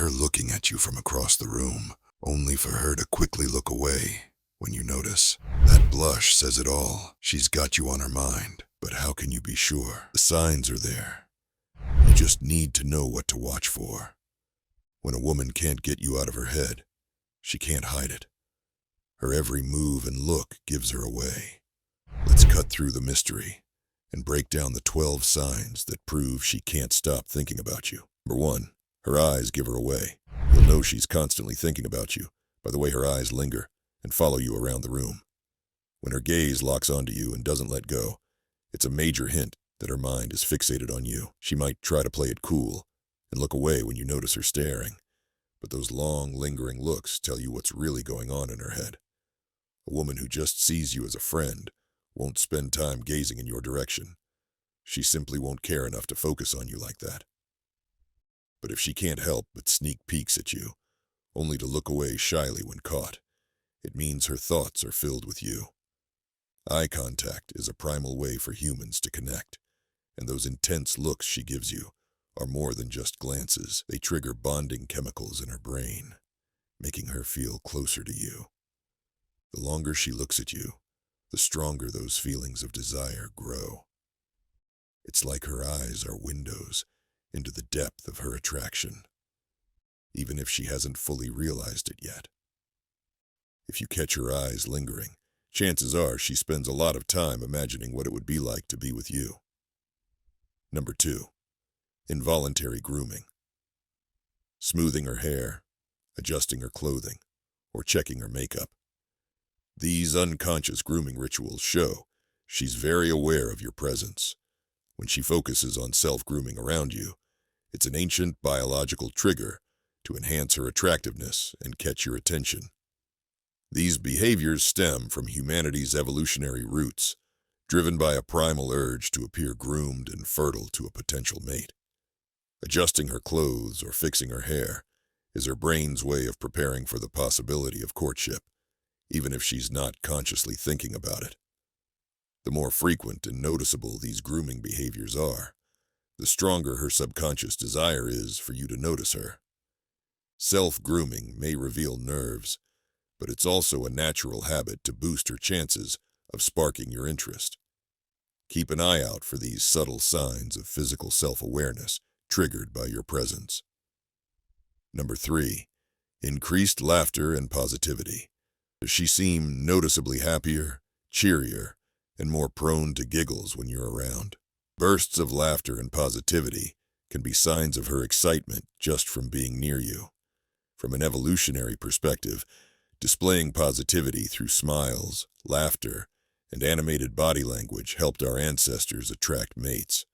her looking at you from across the room, only for her to quickly look away when you notice. That blush says it all. She's got you on her mind, but how can you be sure? The signs are there. You just need to know what to watch for. When a woman can't get you out of her head, she can't hide it. Her every move and look gives her away. Let's cut through the mystery and break down the 12 signs that prove she can't stop thinking about you. Number 1, her eyes give her away. You'll know she's constantly thinking about you by the way her eyes linger and follow you around the room. When her gaze locks onto you and doesn't let go, it's a major hint that her mind is fixated on you. She might try to play it cool and look away when you notice her staring, but those long, lingering looks tell you what's really going on in her head. A woman who just sees you as a friend won't spend time gazing in your direction. She simply won't care enough to focus on you like that. But if she can't help but sneak peeks at you, only to look away shyly when caught, it means her thoughts are filled with you. Eye contact is a primal way for humans to connect, and those intense looks she gives you are more than just glances. They trigger bonding chemicals in her brain, making her feel closer to you. The longer she looks at you, the stronger those feelings of desire grow. It's like her eyes are windows into the depth of her attraction, even if she hasn't fully realized it yet. If you catch her eyes lingering, chances are she spends a lot of time imagining what it would be like to be with you. Number 2, involuntary grooming. Smoothing her hair, adjusting her clothing, or checking her makeup. These unconscious grooming rituals show she's very aware of your presence. When she focuses on self-grooming around you, it's an ancient biological trigger to enhance her attractiveness and catch your attention. These behaviors stem from humanity's evolutionary roots, driven by a primal urge to appear groomed and fertile to a potential mate. Adjusting her clothes or fixing her hair is her brain's way of preparing for the possibility of courtship, even if she's not consciously thinking about it. The more frequent and noticeable these grooming behaviors are, the stronger her subconscious desire is for you to notice her. Self-grooming may reveal nerves, but it's also a natural habit to boost her chances of sparking your interest. Keep an eye out for these subtle signs of physical self-awareness triggered by your presence. Number 3, increased laughter and positivity. Does she seem noticeably happier, cheerier, and more prone to giggles when you're around? Bursts of laughter and positivity can be signs of her excitement just from being near you. From an evolutionary perspective, displaying positivity through smiles, laughter, and animated body language helped our ancestors attract mates.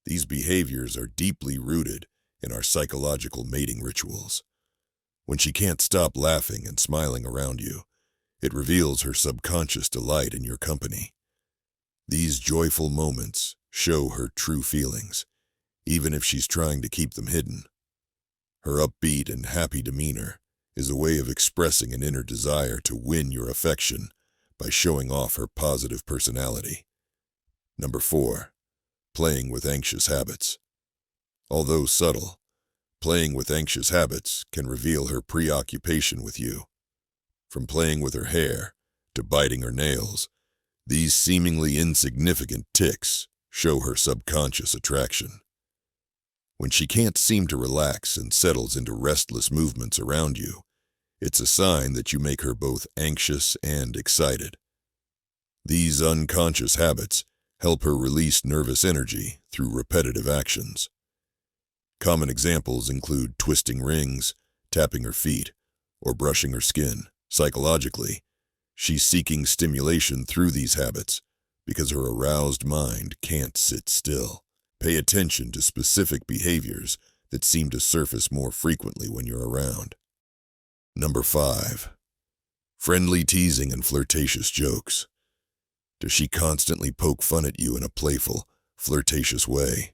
These behaviors are deeply rooted in our psychological mating rituals. When she can't stop laughing and smiling around you, it reveals her subconscious delight in your company. These joyful moments show her true feelings, even if she's trying to keep them hidden. Her upbeat and happy demeanor is a way of expressing an inner desire to win your affection by showing off her positive personality. Number 4, playing with anxious habits. Although subtle, playing with anxious habits can reveal her preoccupation with you. From playing with her hair to biting her nails, these seemingly insignificant tics show her subconscious attraction. When she can't seem to relax and settles into restless movements around you, it's a sign that you make her both anxious and excited. These unconscious habits help her release nervous energy through repetitive actions. Common examples include twisting rings, tapping her feet, or brushing her skin. Psychologically, she's seeking stimulation through these habits because her aroused mind can't sit still. Pay attention to specific behaviors that seem to surface more frequently when you're around. Number 5, friendly teasing and flirtatious jokes. Does she constantly poke fun at you in a playful, flirtatious way?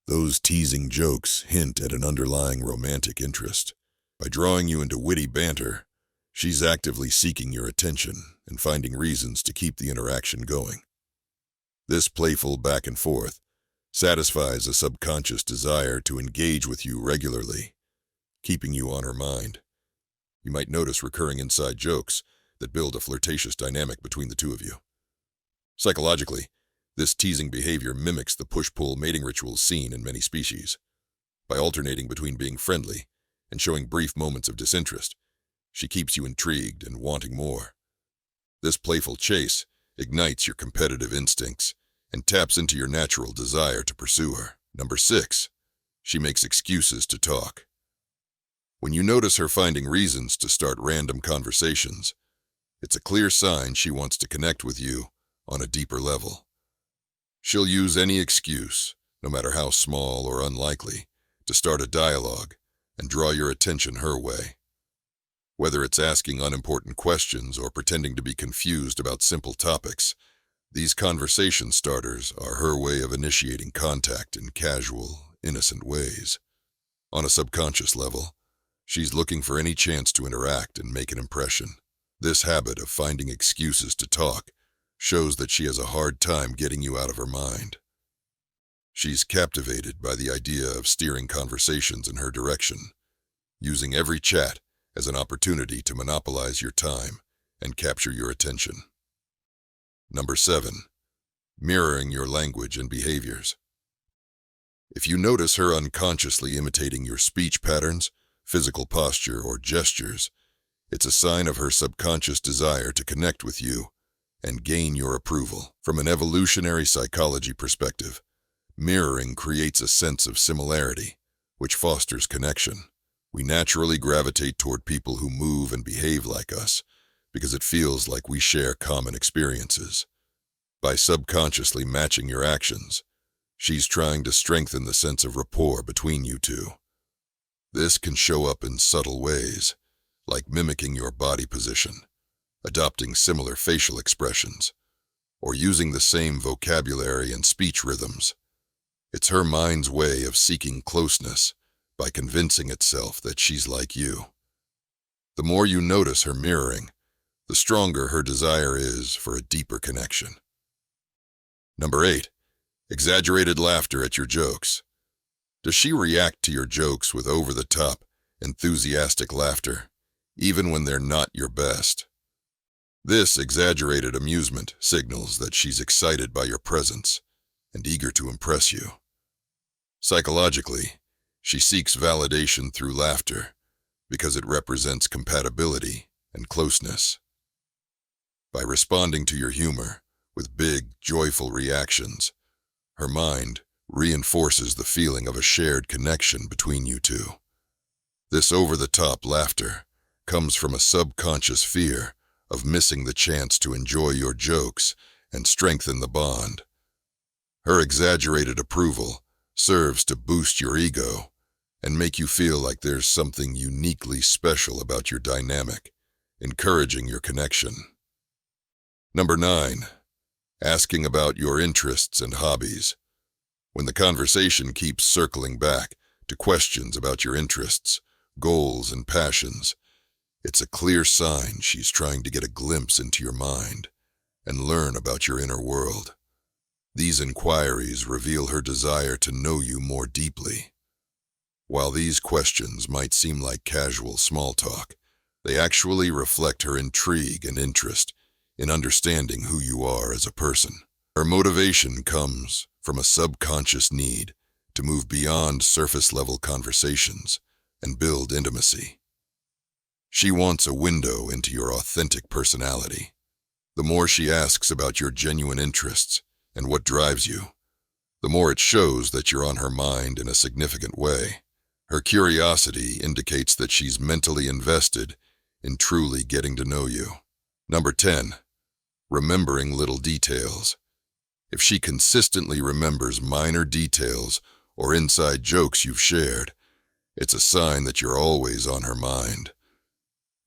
Those teasing jokes hint at an underlying romantic interest. By drawing you into witty banter, she's actively seeking your attention and finding reasons to keep the interaction going. This playful back and forth satisfies a subconscious desire to engage with you regularly. keeping you on her mind. You might notice recurring inside jokes that build a flirtatious dynamic between the two of you. Psychologically, this teasing behavior mimics the push-pull mating rituals seen in many species. By alternating between being friendly and showing brief moments of disinterest, she keeps you intrigued and wanting more. This playful chase ignites your competitive instincts and taps into your natural desire to pursue her. Number 6. She makes excuses to talk. When you notice her finding reasons to start random conversations, it's a clear sign she wants to connect with you on a deeper level. She'll use any excuse, no matter how small or unlikely, to start a dialogue and draw your attention her way. Whether it's asking unimportant questions or pretending to be confused about simple topics, these conversation starters are her way of initiating contact in casual, innocent ways. On a subconscious level, she's looking for any chance to interact and make an impression. This habit of finding excuses to talk shows that she has a hard time getting you out of her mind. She's captivated by the idea of steering conversations in her direction, using every chat as an opportunity to monopolize your time and capture your attention. Number 7. Mirroring your language and behaviors. If you notice her unconsciously imitating your speech patterns, physical posture, or gestures, it's a sign of her subconscious desire to connect with you and gain your approval. From an evolutionary psychology perspective, mirroring creates a sense of similarity, which fosters connection. We naturally gravitate toward people who move and behave like us because it feels like we share common experiences. By subconsciously matching your actions, she's trying to strengthen the sense of rapport between you two. This can show up in subtle ways, like mimicking your body position, adopting similar facial expressions, or using the same vocabulary and speech rhythms. It's her mind's way of seeking closeness by convincing itself that she's like you. The more you notice her mirroring, the stronger her desire is for a deeper connection. Number 8. Exaggerated laughter at your jokes. Does she react to your jokes with over-the-top, enthusiastic laughter, even when they're not your best? This exaggerated amusement signals that she's excited by your presence and eager to impress you. Psychologically, she seeks validation through laughter because it represents compatibility and closeness. By responding to your humor with big, joyful reactions, her mind reinforces the feeling of a shared connection between you two. This over-the-top laughter comes from a subconscious fear of missing the chance to enjoy your jokes and strengthen the bond. Her exaggerated approval serves to boost your ego and make you feel like there's something uniquely special about your dynamic, encouraging your connection. Number 9. Asking about your interests and hobbies. When the conversation keeps circling back to questions about your interests, goals, and passions, it's a clear sign she's trying to get a glimpse into your mind and learn about your inner world. These inquiries reveal her desire to know you more deeply. While these questions might seem like casual small talk, they actually reflect her intrigue and interest in understanding who you are as a person. Her motivation comes from a subconscious need to move beyond surface-level conversations and build intimacy. She wants a window into your authentic personality. The more she asks about your genuine interests and what drives you, the more it shows that you're on her mind in a significant way. Her curiosity indicates that she's mentally invested in truly getting to know you. Number 10. Remembering little details. If she consistently remembers minor details or inside jokes you've shared, it's a sign that you're always on her mind.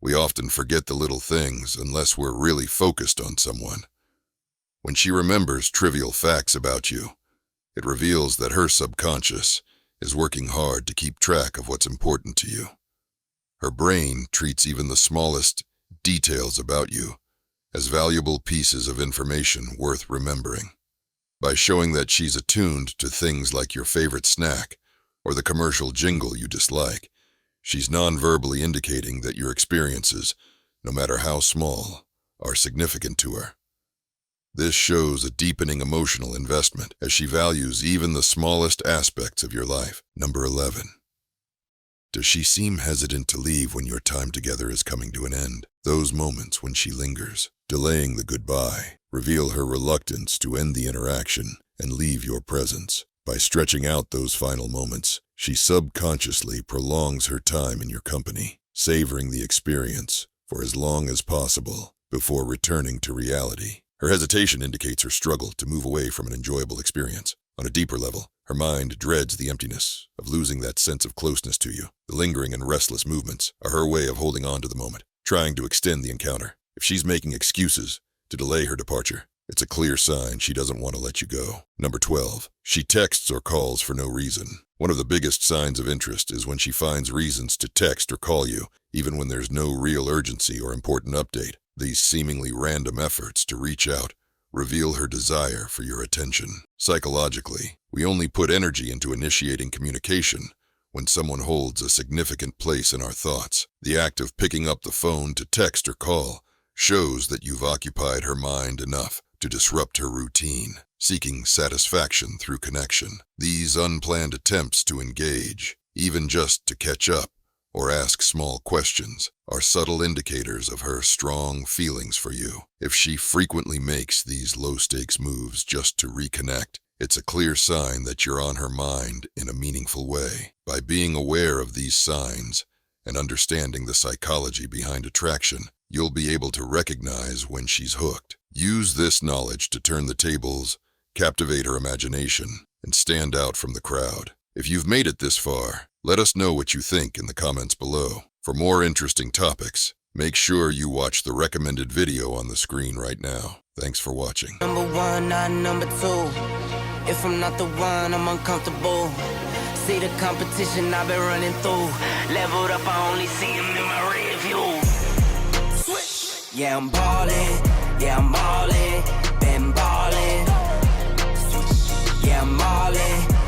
We often forget the little things unless we're really focused on someone. When she remembers trivial facts about you, it reveals that her subconscious is working hard to keep track of what's important to you. Her brain treats even the smallest details about you as valuable pieces of information worth remembering. By showing that she's attuned to things like your favorite snack or the commercial jingle you dislike, She's non-verbally indicating that your experiences, no matter how small, are significant to her. This shows a deepening emotional investment as she values even the smallest aspects of your life. Number 11. Does she seem hesitant to leave when your time together is coming to an end? Those moments when she lingers, delaying the goodbye, reveal her reluctance to end the interaction and leave your presence. By stretching out those final moments, she subconsciously prolongs her time in your company, savoring the experience for as long as possible before returning to reality. Her hesitation indicates her struggle to move away from an enjoyable experience. On a deeper level, her mind dreads the emptiness of losing that sense of closeness to you. The lingering and restless movements are her way of holding on to the moment, trying to extend the encounter. If she's making excuses to delay her departure, it's a clear sign she doesn't want to let you go. Number 12. She texts or calls for no reason. One of the biggest signs of interest is when she finds reasons to text or call you, even when there's no real urgency or important update. These seemingly random efforts to reach out reveal her desire for your attention. Psychologically, we only put energy into initiating communication when someone holds a significant place in our thoughts. The act of picking up the phone to text or call shows that you've occupied her mind enough to disrupt her routine, seeking satisfaction through connection. These unplanned attempts to engage, even just to catch up or ask small questions, are subtle indicators of her strong feelings for you. If she frequently makes these low-stakes moves just to reconnect, it's a clear sign that you're on her mind in a meaningful way. By being aware of these signs and understanding the psychology behind attraction, you'll be able to recognize when she's hooked. Use this knowledge to turn the tables, captivate her imagination, and stand out from the crowd. If you've made it this far, let us know what you think in the comments below. For more interesting topics, make sure you watch the recommended video on the screen right now. Thanks for watching. Number one, not number two. If I'm not the one, I'm uncomfortable. See the competition I've been running through. Leveled up, I only see him in my rear view. Switch. Yeah, I'm ballin'. Yeah, I'm ballin'. Been ballin'. Switch. Yeah, I'm ballin'.